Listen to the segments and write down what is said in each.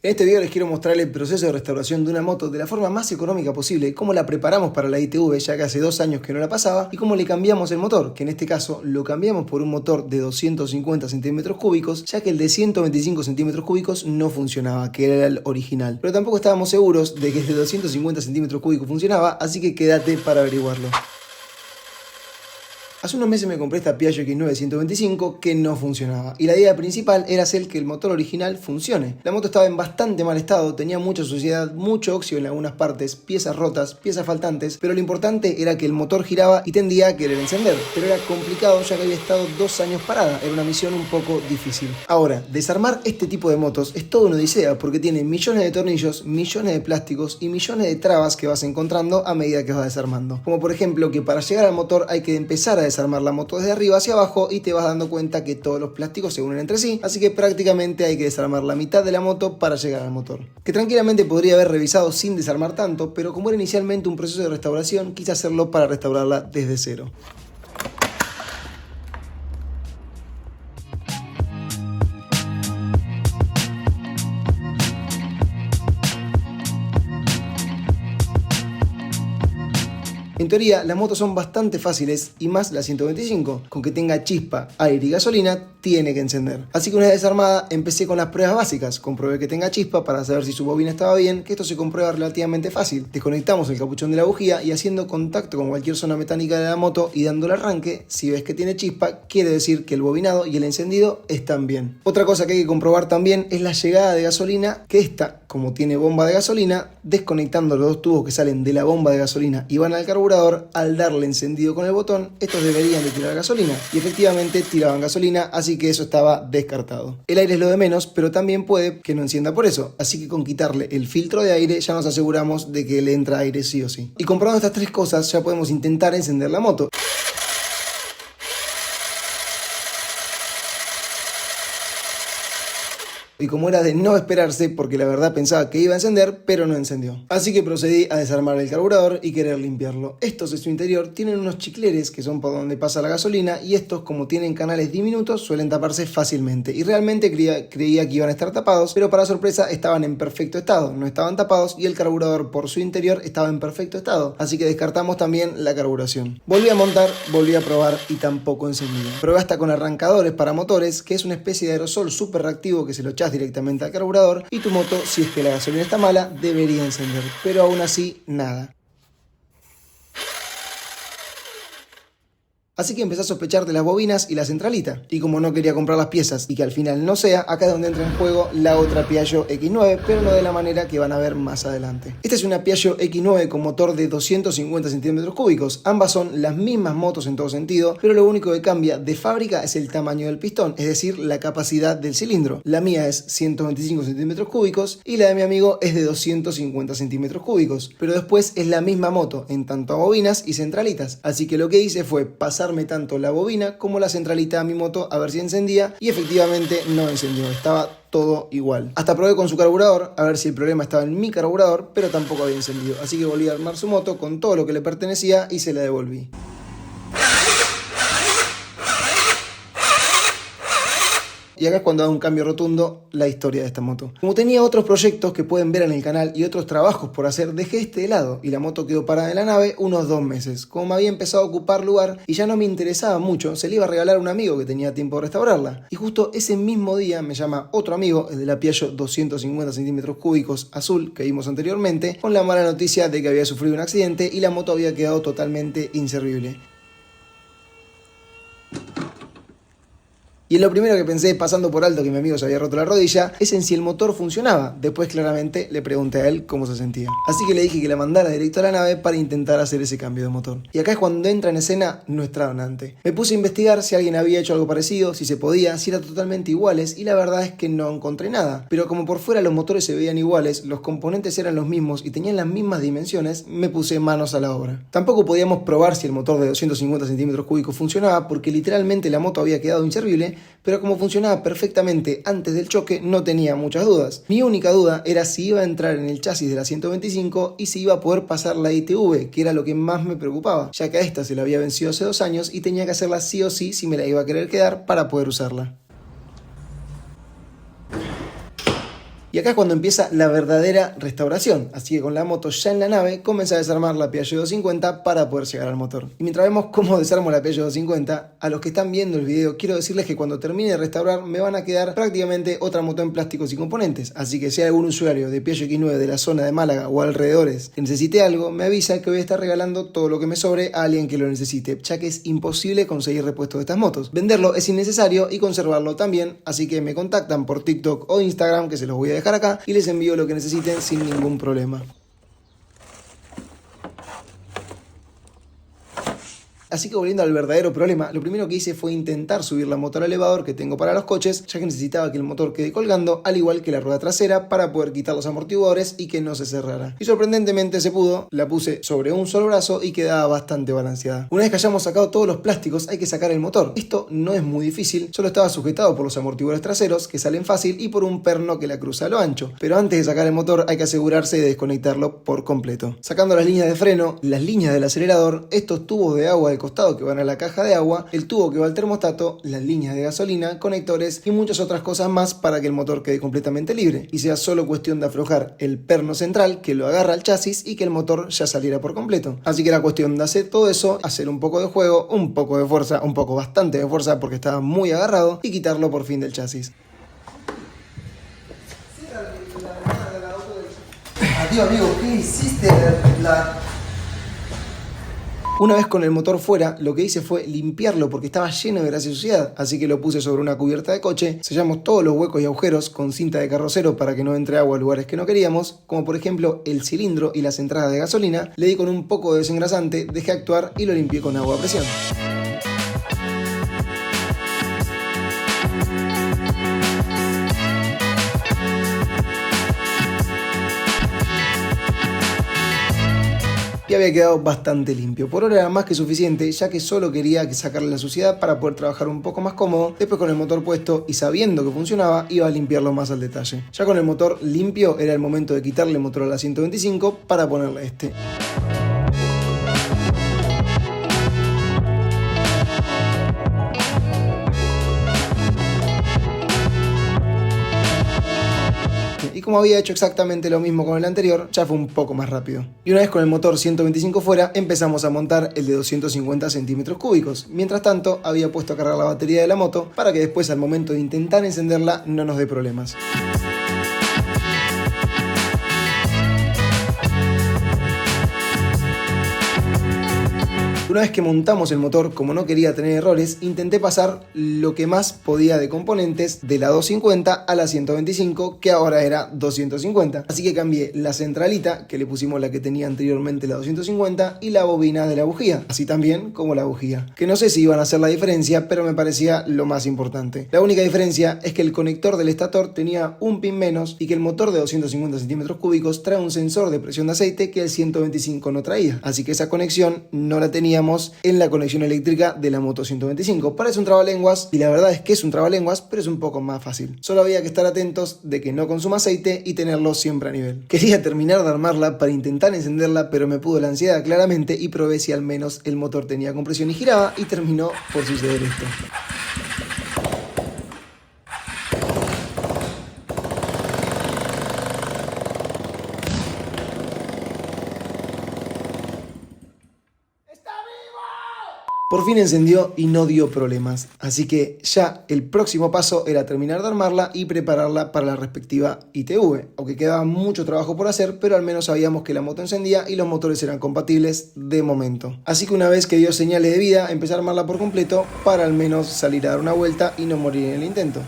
En este video les quiero mostrar el proceso de restauración de una moto de la forma más económica posible, cómo la preparamos para la ITV, ya que hace 2 años que no la pasaba, y cómo le cambiamos el motor, que en este caso lo cambiamos por un motor de 250 centímetros cúbicos, ya que el de 125 centímetros cúbicos no funcionaba, que era el original. Pero tampoco estábamos seguros de que el de 250 centímetros cúbicos funcionaba, así que quédate para averiguarlo. Hace unos meses me compré esta Piaggio X9 125 que no funcionaba, y la idea principal era hacer que el motor original funcione. La moto estaba en bastante mal estado, tenía mucha suciedad, mucho óxido en algunas partes, piezas rotas, piezas faltantes, pero lo importante era que el motor giraba y tendía a querer encender, pero era complicado ya que había estado 2 años parada, era una misión un poco difícil. Ahora, desarmar este tipo de motos es toda una odisea porque tiene millones de tornillos, millones de plásticos y millones de trabas que vas encontrando a medida que vas desarmando. Como por ejemplo que para llegar al motor hay que empezar a desarmar la moto desde arriba hacia abajo y te vas dando cuenta que todos los plásticos se unen entre sí, así que prácticamente hay que desarmar la mitad de la moto para llegar al motor. Que tranquilamente podría haber revisado sin desarmar tanto, pero como era inicialmente un proceso de restauración, quise hacerlo para restaurarla desde cero. En teoría, las motos son bastante fáciles y más la 125. Con que tenga chispa, aire y gasolina, tiene que encender. Así que una vez desarmada, empecé con las pruebas básicas. Comprobé que tenga chispa para saber si su bobina estaba bien, que esto se comprueba relativamente fácil. Desconectamos el capuchón de la bujía y haciendo contacto con cualquier zona metálica de la moto y dándole arranque, si ves que tiene chispa, quiere decir que el bobinado y el encendido están bien. Otra cosa que hay que comprobar también es la llegada de gasolina, que esta, como tiene bomba de gasolina, desconectando los 2 tubos que salen de la bomba de gasolina y van al carburador, al darle encendido con el botón, estos deberían de tirar gasolina, y efectivamente tiraban gasolina, así que eso estaba descartado. El aire es lo de menos, pero también puede que no encienda por eso, así que con quitarle el filtro de aire ya nos aseguramos de que le entra aire sí o sí. Y comprobando estas 3 cosas ya podemos intentar encender la moto. Y como era de no esperarse, porque la verdad pensaba que iba a encender, pero no encendió. Así que procedí a desarmar el carburador y querer limpiarlo. Estos en su interior tienen unos chicleres que son por donde pasa la gasolina, y estos, como tienen canales diminutos, suelen taparse fácilmente. Y realmente creía que iban a estar tapados, pero para sorpresa estaban en perfecto estado. No estaban tapados y el carburador por su interior estaba en perfecto estado. Así que descartamos también la carburación. Volví a montar, volví a probar y tampoco encendía. Probé hasta con arrancadores para motores, que es una especie de aerosol súper reactivo que se lo echás directamente al carburador, y tu moto, si es que la gasolina está mala, debería encender, pero aún así nada. Así que empecé a sospechar de las bobinas y la centralita, y como no quería comprar las piezas y que al final no sea, acá es donde entra en juego la otra Piaggio X9, pero no de la manera que van a ver más adelante. Esta es una Piaggio X9 con motor de 250 centímetros cúbicos, ambas son las mismas motos en todo sentido, pero lo único que cambia de fábrica es el tamaño del pistón, es decir, la capacidad del cilindro. La mía es 125 centímetros cúbicos y la de mi amigo es de 250 centímetros cúbicos, pero después es la misma moto en tanto a bobinas y centralitas, así que lo que hice fue pasar tanto la bobina como la centralita a mi moto a ver si encendía, y efectivamente no encendió, estaba todo igual. Hasta probé con su carburador a ver si el problema estaba en mi carburador, pero tampoco había encendido, así que volví a armar su moto con todo lo que le pertenecía y se la devolví. Y acá es cuando da un cambio rotundo la historia de esta moto. Como tenía otros proyectos que pueden ver en el canal y otros trabajos por hacer, dejé este de lado y la moto quedó parada en la nave unos 2 meses. Como me había empezado a ocupar lugar y ya no me interesaba mucho, se le iba a regalar a un amigo que tenía tiempo de restaurarla. Y justo ese mismo día me llama otro amigo, el de la Piaggio 250 centímetros cúbicos azul que vimos anteriormente, con la mala noticia de que había sufrido un accidente y la moto había quedado totalmente inservible. Y lo primero que pensé, pasando por alto que mi amigo se había roto la rodilla, es en si el motor funcionaba. Después claramente le pregunté a él cómo se sentía. Así que le dije que la mandara directo a la nave para intentar hacer ese cambio de motor. Y acá es cuando entra en escena nuestra donante. Me puse a investigar si alguien había hecho algo parecido, si se podía, si eran totalmente iguales, y la verdad es que no encontré nada. Pero como por fuera los motores se veían iguales, los componentes eran los mismos y tenían las mismas dimensiones, me puse manos a la obra. Tampoco podíamos probar si el motor de 250 centímetros cúbicos funcionaba porque literalmente la moto había quedado inservible, pero como funcionaba perfectamente antes del choque no tenía muchas dudas. Mi única duda era si iba a entrar en el chasis de la 125 y si iba a poder pasar la ITV, que era lo que más me preocupaba, ya que a esta se la había vencido hace 2 años y tenía que hacerla sí o sí si me la iba a querer quedar para poder usarla. Y acá es cuando empieza la verdadera restauración, así que con la moto ya en la nave, comencé a desarmar la Piaggio 250 para poder llegar al motor. Y mientras vemos cómo desarmo la Piaggio 250, a los que están viendo el video quiero decirles que cuando termine de restaurar me van a quedar prácticamente otra moto en plásticos y componentes, así que si hay algún usuario de Piaggio X9 de la zona de Málaga o alrededores que necesite algo, me avisa que voy a estar regalando todo lo que me sobre a alguien que lo necesite, ya que es imposible conseguir repuestos de estas motos. Venderlo es innecesario y conservarlo también, así que me contactan por TikTok o Instagram, que se los voy a dejar acá, y les envío lo que necesiten sin ningún problema. Así que volviendo al verdadero problema, lo primero que hice fue intentar subir la moto al elevador que tengo para los coches, ya que necesitaba que el motor quede colgando, al igual que la rueda trasera, para poder quitar los amortiguadores y que no se cerrara. Y sorprendentemente se pudo, la puse sobre un solo brazo y quedaba bastante balanceada. Una vez que hayamos sacado todos los plásticos, hay que sacar el motor. Esto no es muy difícil, solo estaba sujetado por los amortiguadores traseros, que salen fácil, y por un perno que la cruza a lo ancho. Pero antes de sacar el motor hay que asegurarse de desconectarlo por completo. Sacando las líneas de freno, las líneas del acelerador, estos tubos de agua de costado que van a la caja de agua, el tubo que va al termostato, las líneas de gasolina, conectores y muchas otras cosas más para que el motor quede completamente libre y sea solo cuestión de aflojar el perno central que lo agarra al chasis y que el motor ya saliera por completo. Así que era cuestión de hacer todo eso, hacer un poco de juego, un poco de fuerza, un poco bastante de fuerza porque estaba muy agarrado, y quitarlo por fin del chasis. Adiós, amigo, ¿qué hiciste? Una vez con el motor fuera, lo que hice fue limpiarlo porque estaba lleno de grasa y suciedad, así que lo puse sobre una cubierta de coche, sellamos todos los huecos y agujeros con cinta de carrocero para que no entre agua a lugares que no queríamos, como por ejemplo el cilindro y las entradas de gasolina, le di con un poco de desengrasante, dejé actuar y lo limpié con agua a presión. Y había quedado bastante limpio. Por ahora era más que suficiente, ya que solo quería sacarle la suciedad para poder trabajar un poco más cómodo. Después, con el motor puesto y sabiendo que funcionaba, iba a limpiarlo más al detalle. Ya con el motor limpio, era el momento de quitarle el motor a la 125 para ponerle este. Y como había hecho exactamente lo mismo con el anterior, ya fue un poco más rápido. Y una vez con el motor 125 fuera, empezamos a montar el de 250 centímetros cúbicos. Mientras tanto, había puesto a cargar la batería de la moto para que después, al momento de intentar encenderla, no nos dé problemas. Una vez que montamos el motor, como no quería tener errores, intenté pasar lo que más podía de componentes de la 250 a la 125, que ahora era 250. Así que cambié la centralita, que le pusimos la que tenía anteriormente la 250, y la bobina de la bujía, así también como la bujía. Que no sé si iban a hacer la diferencia, pero me parecía lo más importante. La única diferencia es que el conector del estator tenía un pin menos y que el motor de 250 centímetros cúbicos trae un sensor de presión de aceite que el 125 no traía. Así que esa conexión no la teníamos en la conexión eléctrica de la moto 125. Parece un trabalenguas, y la verdad es que es un trabalenguas, pero es un poco más fácil. Solo había que estar atentos de que no consuma aceite y tenerlo siempre a nivel. Quería terminar de armarla para intentar encenderla, pero me pudo la ansiedad claramente y probé si al menos el motor tenía compresión y giraba, y terminó por suceder esto. Por fin encendió y no dio problemas, así que ya el próximo paso era terminar de armarla y prepararla para la respectiva ITV, aunque quedaba mucho trabajo por hacer, pero al menos sabíamos que la moto encendía y los motores eran compatibles de momento. Así que una vez que dio señales de vida, empecé a armarla por completo para al menos salir a dar una vuelta y no morir en el intento.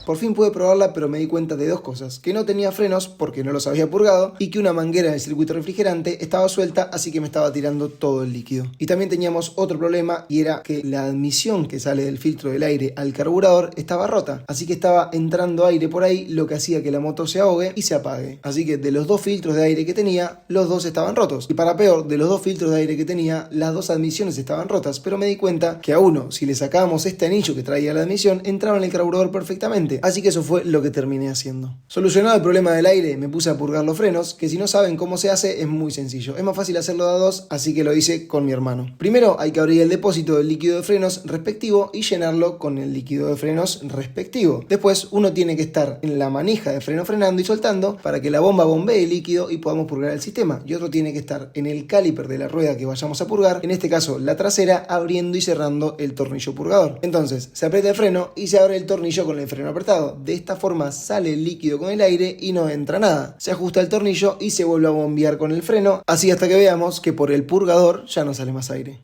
Por fin pude probarla, pero me di cuenta de dos cosas: que no tenía frenos porque no los había purgado y que una manguera del circuito refrigerante estaba suelta, así que me estaba tirando todo el líquido. Y también teníamos otro problema, y era que la admisión que sale del filtro del aire al carburador estaba rota, así que estaba entrando aire por ahí, lo que hacía que la moto se ahogue y se apague. Así que de los dos filtros de aire que tenía, los dos estaban rotos. Y para peor, de los dos filtros de aire que tenía, las dos admisiones estaban rotas, pero me di cuenta que a uno, si le sacábamos este anillo que traía la admisión, entraba en el carburador perfectamente. Así que eso fue lo que terminé haciendo. Solucionado el problema del aire, me puse a purgar los frenos, que si no saben cómo se hace, es muy sencillo. Es más fácil hacerlo de a dos, así que lo hice con mi hermano. Primero hay que abrir el depósito del líquido de frenos respectivo y llenarlo con el líquido de frenos respectivo. Después uno tiene que estar en la manija de freno frenando y soltando para que la bomba bombee líquido y podamos purgar el sistema. Y otro tiene que estar en el caliper de la rueda que vayamos a purgar, en este caso la trasera, abriendo y cerrando el tornillo purgador. Entonces se aprieta el freno y se abre el tornillo con el freno apretado. De esta forma sale el líquido con el aire y no entra nada. Se ajusta el tornillo y se vuelve a bombear con el freno, así hasta que veamos que por el purgador ya no sale más aire.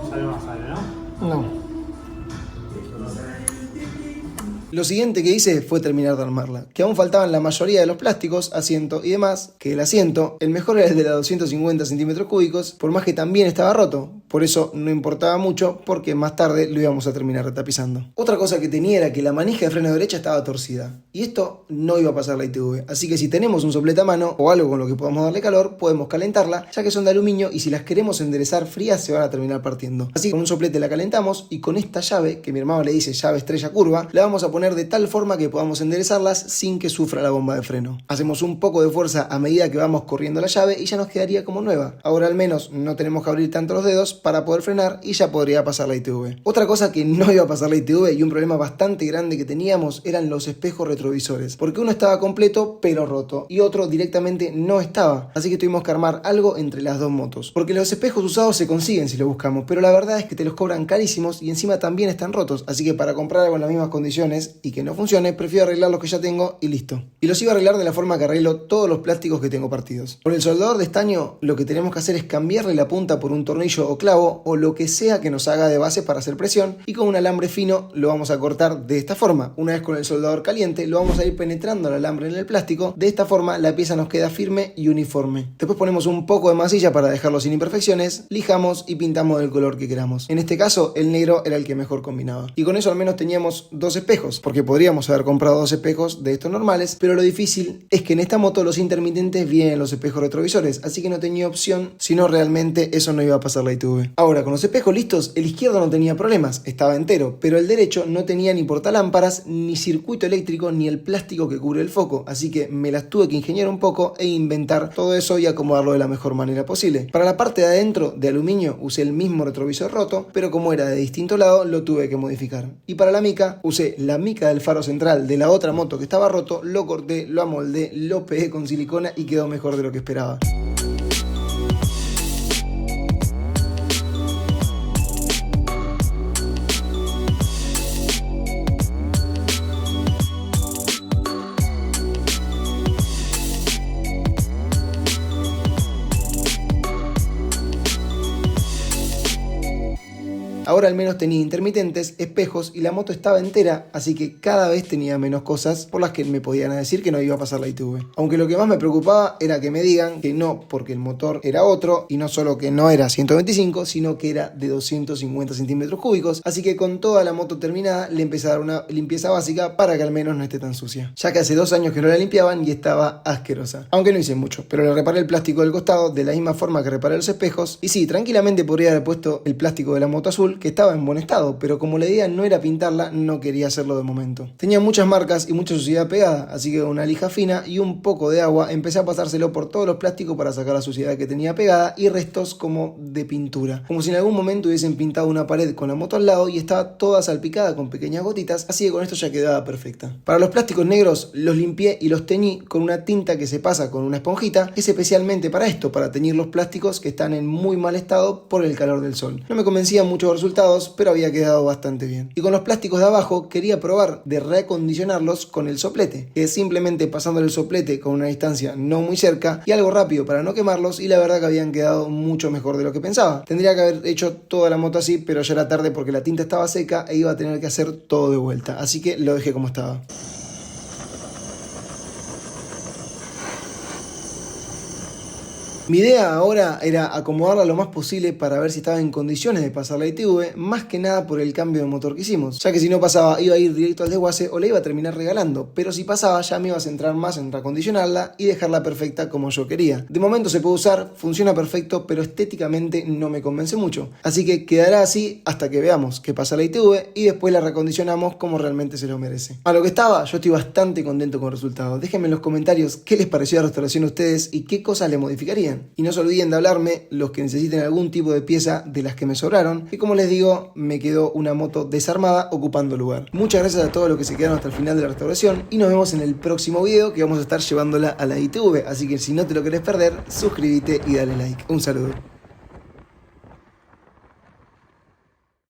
Sale más aire, ¿no? No. Lo siguiente que hice fue terminar de armarla, que aún faltaban la mayoría de los plásticos, asiento y demás, que el asiento, el mejor era el de la 250 centímetros cúbicos, por más que también estaba roto. Por eso no importaba mucho, porque más tarde lo íbamos a terminar retapizando. Otra cosa que tenía era que la manija de freno derecha estaba torcida, y esto no iba a pasar la ITV, así que si tenemos un soplete a mano o algo con lo que podamos darle calor, podemos calentarla, ya que son de aluminio y si las queremos enderezar frías se van a terminar partiendo. Así que con un soplete la calentamos y con esta llave, que mi hermano le dice llave estrella curva, la vamos a poner de tal forma que podamos enderezarlas sin que sufra la bomba de freno. Hacemos un poco de fuerza a medida que vamos corriendo la llave y ya nos quedaría como nueva. Ahora al menos no tenemos que abrir tanto los dedos para poder frenar y ya podría pasar la ITV. Otra cosa que no iba a pasar la ITV y un problema bastante grande que teníamos eran los espejos retrovisores, porque uno estaba completo pero roto y otro directamente no estaba, así que tuvimos que armar algo entre las dos motos, porque los espejos usados se consiguen si los buscamos, pero la verdad es que te los cobran carísimos y encima también están rotos, así que para comprar algo en las mismas condiciones y que no funcione, prefiero arreglar los que ya tengo y listo. Y los iba a arreglar de la forma que arreglo todos los plásticos que tengo partidos. Con el soldador de estaño lo que tenemos que hacer es cambiarle la punta por un tornillo o clavo o lo que sea que nos haga de base para hacer presión, y con un alambre fino lo vamos a cortar de esta forma. Una vez con el soldador caliente lo vamos a ir penetrando el alambre en el plástico, de esta forma la pieza nos queda firme y uniforme. Después ponemos un poco de masilla para dejarlo sin imperfecciones, lijamos y pintamos del color que queramos. En este caso el negro era el que mejor combinaba. Y con eso al menos teníamos dos espejos, porque podríamos haber comprado dos espejos de estos normales, pero lo difícil es que en esta moto los intermitentes vienen en los espejos retrovisores, así que no tenía opción, si no realmente eso no iba a pasar la ITV. Ahora, con los espejos listos, el izquierdo no tenía problemas, estaba entero, pero el derecho no tenía ni portalámparas, ni circuito eléctrico, ni el plástico que cubre el foco, así que me las tuve que ingeniar un poco e inventar todo eso y acomodarlo de la mejor manera posible. Para la parte de adentro, de aluminio, usé el mismo retrovisor roto, pero como era de distinto lado, lo tuve que modificar. Y para la mica, usé la mica del faro central de la otra moto que estaba roto, lo corté, lo amoldé, lo pegué con silicona y quedó mejor de lo que esperaba. Ahora al menos tenía intermitentes, espejos y la moto estaba entera, así que cada vez tenía menos cosas por las que me podían decir que no iba a pasar la ITV. Aunque lo que más me preocupaba era que me digan que no, porque el motor era otro y no solo que no era 125, sino que era de 250 centímetros cúbicos, así que con toda la moto terminada le empecé a dar una limpieza básica para que al menos no esté tan sucia, ya que hace 2 años que no la limpiaban y estaba asquerosa. Aunque no hice mucho, pero le reparé el plástico del costado de la misma forma que reparé los espejos y sí, tranquilamente podría haber puesto el plástico de la moto azul que estaba en buen estado, pero como la idea no era pintarla, no quería hacerlo de momento. Tenía muchas marcas y mucha suciedad pegada, así que con una lija fina y un poco de agua empecé a pasárselo por todos los plásticos para sacar la suciedad que tenía pegada y restos como de pintura, como si en algún momento hubiesen pintado una pared con la moto al lado y estaba toda salpicada con pequeñas gotitas, así que con esto ya quedaba perfecta. Para los plásticos negros los limpié y los teñí con una tinta que se pasa con una esponjita, que es especialmente para esto, para teñir los plásticos que están en muy mal estado por el calor del sol. No me convencían muchos resultados, pero había quedado bastante bien. Y con los plásticos de abajo quería probar de reacondicionarlos con el soplete, que es simplemente pasándole el soplete con una distancia no muy cerca y algo rápido para no quemarlos, y la verdad que habían quedado mucho mejor de lo que pensaba. Tendría que haber hecho toda la moto así, pero ya era tarde porque la tinta estaba seca e iba a tener que hacer todo de vuelta, así que lo dejé como estaba. Mi idea ahora era acomodarla lo más posible para ver si estaba en condiciones de pasar la ITV, más que nada por el cambio de motor que hicimos, ya que si no pasaba iba a ir directo al desguace o la iba a terminar regalando, pero si pasaba ya me iba a centrar más en reacondicionarla y dejarla perfecta como yo quería. De momento se puede usar, funciona perfecto, pero estéticamente no me convence mucho, así que quedará así hasta que veamos que pasa la ITV y después la reacondicionamos como realmente se lo merece. A lo que estaba, yo estoy bastante contento con el resultado. Déjenme en los comentarios qué les pareció la restauración a ustedes y qué cosas le modificarían. Y no se olviden de hablarme los que necesiten algún tipo de pieza de las que me sobraron, que como les digo, me quedó una moto desarmada ocupando lugar. Muchas gracias a todos los que se quedaron hasta el final de la restauración y nos vemos en el próximo video que vamos a estar llevándola a la ITV, así que si no te lo querés perder, suscríbete y dale like. Un saludo.